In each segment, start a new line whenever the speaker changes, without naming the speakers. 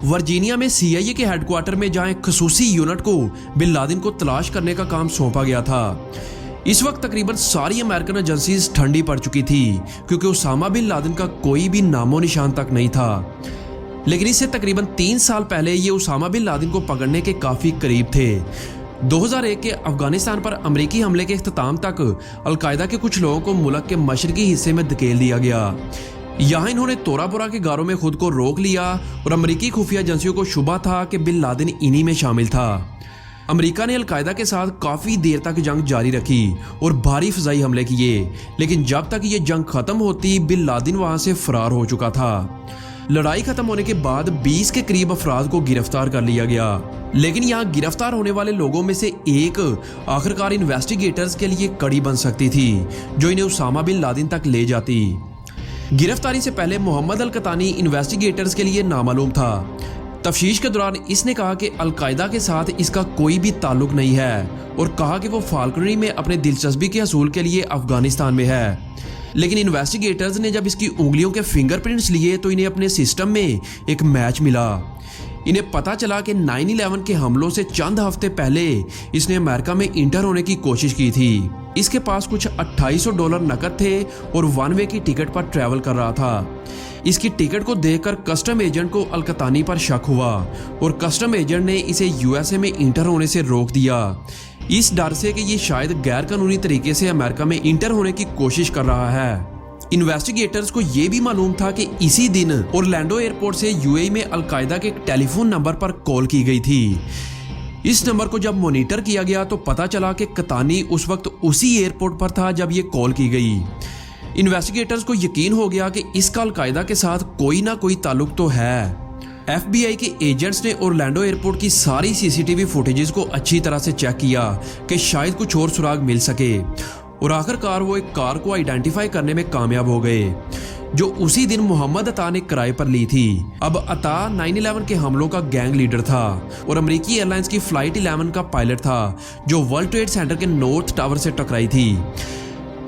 Virginia में CIA के headquarter में जहां एक खसूसी यूनिट को बिन लादेन को तलाश करने का काम सौंपा गया था। इस वक्त तकरीबन सारी अमेरिकन एजेंसीज ठंडी पड़ चुकी थी क्योंकि उसामा बिन लादेन का कोई भी नामो निशान तक नहीं था। लेकिन इससे तकरीबन 3 साल पहले ये उसामा बिन लादेन को पकड़ने के काफ़ी करीब थे। 2001 के अफगानिस्तान पर अमेरिकी हमले के इख्तिताम तक अलकायदा के कुछ लोगों को मुल्क के मशरकी हिस्से में धकेल दिया गया। यहाँ इन्होंने तोरा बोरा के गारों में खुद को रोक लिया और अमेरिकी खुफिया एजेंसियों को शुबा था कि बिन लादेन इन्हीं में शामिल था। अमेरिका ने अलकायदा के साथ काफ़ी देर तक जंग जारी रखी और भारी फ़िज़ाई हमले किए, लेकिन जब तक ये जंग ख़त्म होती बिन लादेन वहाँ से फ़रार हो चुका था। लड़ाई खत्म होने के बाद 20 के करीब अफराद को गिरफ्तार कर लिया गया, लेकिन यहाँ गिरफ्तार होने वाले लोगों में से एक आखिरकार इन्वेस्टिगेटर्स के लिए कड़ी बन सकती थी जो इन्हें उसामा बिन लादेन तक ले जाती। गिरफ्तारी से पहले मोहम्मद अल-कतानी इन्वेस्टिगेटर्स के लिए नामालूम था। तफ्तीश के दौरान इसने कहा कि अलकायदा के साथ इसका कोई भी ताल्लुक नहीं है और कहा कि वो फाल्कनरी में अपने दिलचस्पी के हसूल के लिए अफगानिस्तान में है। लेकिन इन्वेस्टिगेटर्स ने जब इसकी उंगलियों के फिंगरप्रिंट्स लिए तो इन्हें अपने सिस्टम में एक मैच मिला। इन्हें पता चला कि 9/11 के हमलों से चंद हफ्ते पहले इसने अमेरिका में इंटर होने की कोशिश की थी। इसके पास कुछ $2800 नकद थे और 1 वे की टिकट पर ट्रैवल कर रहा था। इसकी टिकट को देखकर कस्टम एजेंट को अल-कतानी पर शक हुआ और कस्टम एजेंट ने इसे यूएसए में इंटर होने से रोक दिया, इस डर से कि ये शायद गैर कानूनी तरीके से अमेरिका में इंटर होने की कोशिश कर रहा है। इन्वेस्टिगेटर्स को यह भी मालूम था कि इसी दिन ओरलैंडो एयरपोर्ट से यूएई में अलकायदा के एक टेलीफोन नंबर पर कॉल की गई थी। इस नंबर को जब मॉनिटर किया गया तो पता चला कि कतानी उस वक्त उसी एयरपोर्ट पर था जब ये कॉल की गई। इन्वेस्टिगेटर्स को यकीन हो गया कि इसका अलकायदा के साथ कोई ना कोई ताल्लुक तो है। एफबीआई के एजेंट्स ने ओरलैंडो एयरपोर्ट की सारी सीसीटीवी फुटेजेस को अच्छी तरह से चेक किया कि शायद कुछ और सुराग मिल सके और आखिरकार वो एक कार को आइडेंटिफाई करने में कामयाब हो गए जो उसी दिन मोहम्मद अता ने किराए पर ली थी। अब अता 9/11 के हमलों का गैंग लीडर था और अमेरिकी एयरलाइंस की फ्लाइट 11 का पायलट था जो वर्ल्ड ट्रेड सेंटर के नॉर्थ टावर से टकराई थी।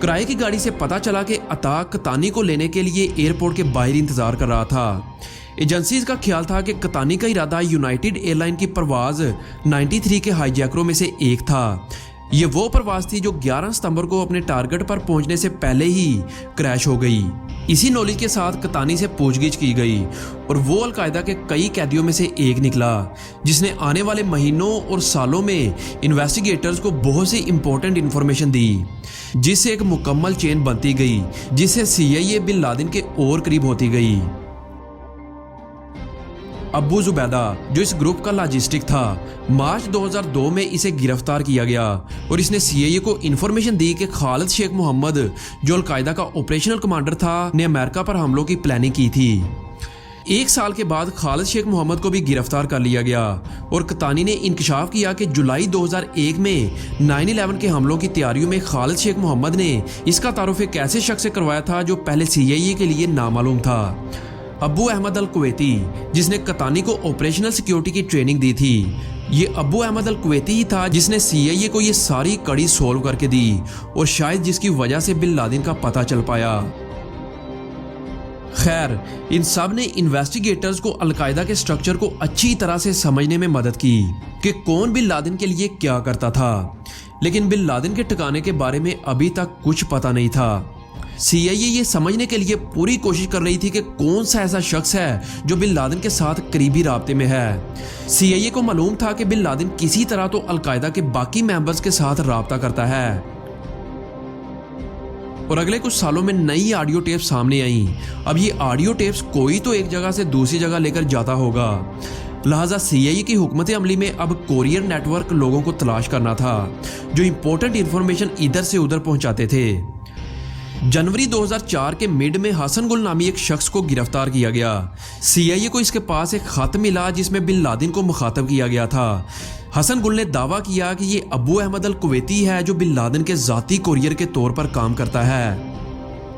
किराए की गाड़ी से पता चला कि अता कतानी को लेने के लिए एयरपोर्ट के बाहर इंतजार कर रहा था। एजेंसीज का ख्याल था कि कतानी का इरादा यूनाइटेड एयरलाइन की परवाज 93 के हाईजैकरों में से एक था। ये वो परवाज थी जो 11 सितंबर को अपने टारगेट पर पहुंचने से पहले ही क्रैश हो गई। इसी नॉलेज के साथ कतानी से पूछगिछ की गई और वो अलकायदा के कई कैदियों में से एक निकला जिसने आने वाले महीनों और सालों में इन्वेस्टिगेटर्स को बहुत सी इंपॉर्टेंट इंफॉर्मेशन दी, जिससे एक मुकम्मल चेन बनती गई जिससे सीआईए बिन लादेन के और करीब होती गई। अबू जुबैदा जो इस ग्रुप का लॉजिस्टिक था, मार्च 2002 में इसे गिरफ्तार किया गया और इसने सीआईए को इन्फॉर्मेशन दी कि खालिद शेख मोहम्मद जो अलकायदा का ऑपरेशनल कमांडर था ने अमेरिका पर हमलों की प्लानिंग की थी। 1 साल के बाद खालिद शेख मोहम्मद को भी गिरफ्तार कर लिया गया और कतानी ने इंकशाफ किया कि जुलाई 2001 में 9/11 के हमलों की तैयारियों में खालिद शेख मोहम्मद ने इसका तारुफ एक ऐसे शख्स से करवाया था जो पहले सीआईए के लिए नामालूम था, अबू अहमद अल कुवैती, जिसने कतानी को ऑपरेशनल सिक्योरिटी की ट्रेनिंग दी थी। ये अबू अहमद अल कुवैती ही था जिसने सीआईए को ये सारी कड़ी सोल्व करके दी और शायद जिसकी वजह से बिन लादेन का पता चल पाया। खैर, इन सब ने इन्वेस्टिगेटर्स को अलकायदा के स्ट्रक्चर को अच्छी तरह से समझने में मदद की कि कौन बिन लादेन के लिए क्या करता था, लेकिन बिन लादेन के ठिकाने के बारे में अभी तक कुछ पता नहीं था। सीआईए ये समझने के लिए पूरी कोशिश कर रही थी कि कौन सा ऐसा शख्स है जो बिन लादेन के साथ करीबी राब्ते में है। सीआईए को मालूम था कि बिन लादेन किसी तरह तो अलकायदा के बाकी मेंबर्स के साथ राब्ता करता है और अगले कुछ सालों में नई ऑडियो टेप्स सामने आई। अब ये ऑडियो टेप्स कोई तो एक जगह से दूसरी जगह लेकर जाता होगा, लिहाजा सीआईए की हुकूमत अमली में अब कोरियर नेटवर्क लोगों को तलाश करना था जो इंपॉर्टेंट इंफॉर्मेशन इधर से उधर पहुंचाते थे। जनवरी 2004 के मिड में हसन गुल नामी एक शख्स को गिरफ्तार किया गया। सीआईए को इसके पास एक खत मिला जिसमें बिन लादेन को मुखातब किया गया था। हसन गुल ने दावा किया कि ये अबू अहमद अल कुवैती है जो बिन लादेन के जाती कोरियर के तौर पर काम करता है।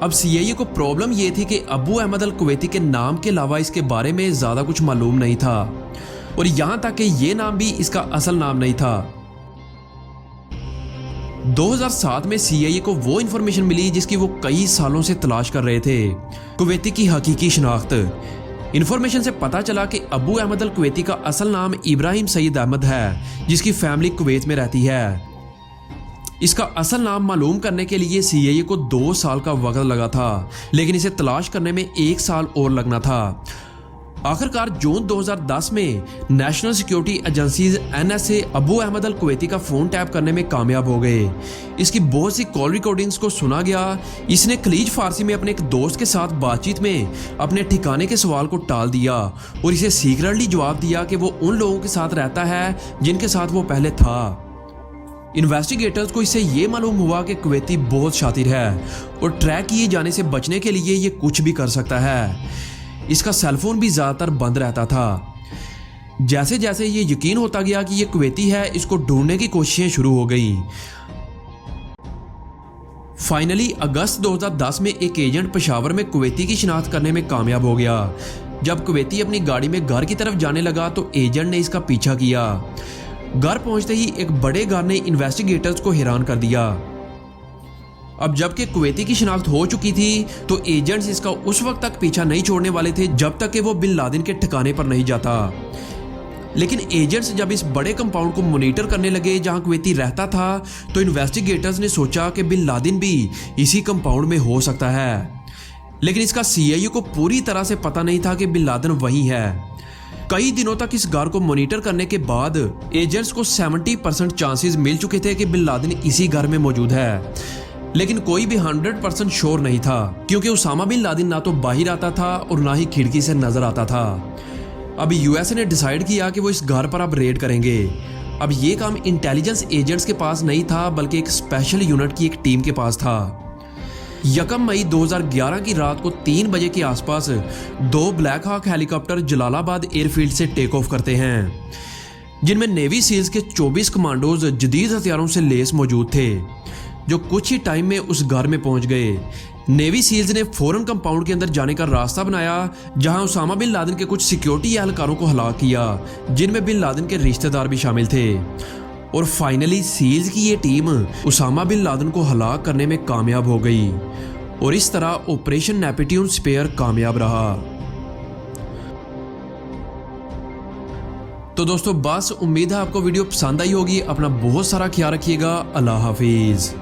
अब सीआईए को प्रॉब्लम ये थी कि अबू अहमद अल कुवैती के नाम के अलावा इसके बारे में ज़्यादा कुछ मालूम नहीं था और यहाँ तक कि ये नाम भी इसका असल नाम नहीं था। 2007 में सीआईए को वो इन्फॉर्मेशन मिली जिसकी वो कई सालों से तलाश कर रहे थे, कुवैती की हकीकी शनाख्त। इन्फॉर्मेशन से पता चला कि अबू अहमद अल कुवैती का असल नाम इब्राहिम सईद अहमद है, जिसकी फैमिली कुवैत में रहती है। इसका असल नाम मालूम करने के लिए CIA को 2 साल का वक्त लगा था, लेकिन इसे तलाश करने में 1 साल और लगना था। आखिरकार जून 2010 में national security agencies NSA Abu Ahmad al Kuwaiti का फोन टैप करने में कामयाब हो गए। इसकी बहुत सी कॉल रिकॉर्डिंग्स को सुना गया। इसने खलीज फारसी में अपने एक दोस्त के साथ बातचीत में अपने ठिकाने के सवाल को टाल दिया और इसे सीक्रेटली जवाब दिया कि वो उन लोगों के साथ रहता है जिनके साथ वो पहले था। इन्वेस्टिगेटर्स को इससे ये मालूम हुआ कि कुवैती बहुत शातिर है और ट्रैक किए जाने से बचने के लिए ये कुछ भी कर सकता है। इसका सेलफोन भी ज़्यादातर बंद रहता था। जैसे जैसे ये यकीन होता गया कि ये कुवैती है, इसको ढूंढने की कोशिशें शुरू हो गई। फाइनली अगस्त 2010 में एक एजेंट पेशावर में कुवैती की शिनाख्त करने में कामयाब हो गया। जब कुवैती अपनी गाड़ी में घर की तरफ जाने लगा तो एजेंट ने इसका पीछा किया। घर पहुंचते ही एक बड़े घर ने इन्वेस्टिगेटर्स को हैरान कर दिया। अब जबकि कुवैती की शिनाख्त हो चुकी थी तो एजेंट्स इसका उस वक्त तक पीछा नहीं छोड़ने वाले थे जब तक कि वो बिन लादेन के ठिकाने पर नहीं जाता। लेकिन एजेंट्स जब इस बड़े कंपाउंड को मॉनिटर करने लगे जहां कुवैती रहता था तो इन्वेस्टिगेटर्स ने सोचा कि बिन लादेन भी इसी कंपाउंड में हो सकता है। लेकिन इसका CIA को पूरी तरह से पता नहीं था कि बिन लादेन वही है। कई दिनों तक इस घर को मॉनिटर करने के बाद एजेंट्स को 70% चांसेस मिल चुके थे कि बिन लादेन इसी घर में मौजूद है, लेकिन कोई भी 100% श्योर नहीं था क्योंकि उसामा बिन लादेन ना तो बाहर आता था और ना ही खिड़की से नजर आता था। अब USA ने डिसाइड किया कि वो इस घर पर अब रेड करेंगे। अब ये काम इंटेलिजेंस एजेंट्स के पास नहीं था बल्कि एक स्पेशल यूनिट की एक टीम के पास था। 1 मई 2011 की रात को 3 बजे के आसपास 2 Black Hawk helicopter Jalalabad airfield से टेक ऑफ करते हैं, जिनमें नेवी सील्स के 24 कमांडोज जदीद हथियारों से लैस मौजूद थे, जो कुछ ही टाइम में उस घर में पहुंच गए। नेवी सील्स ने फौरन कंपाउंड के अंदर जाने का रास्ता बनाया जहां उसामा बिन लादेन के कुछ सिक्योरिटी एहलकारों को हलाक किया, जिनमें बिन लादेन के रिश्तेदार भी शामिल थे। और फाइनली सील्स की ये टीम उसामा बिन लादेन को हलाक करने में कामयाब हो गई और इस तरह ऑपरेशन नेपट्यून स्पेयर कामयाब रहा। तो दोस्तों बस उम्मीद है आपको वीडियो पसंद आई होगी। अपना बहुत सारा ख्याल रखिएगा। अल्लाह हाफिज।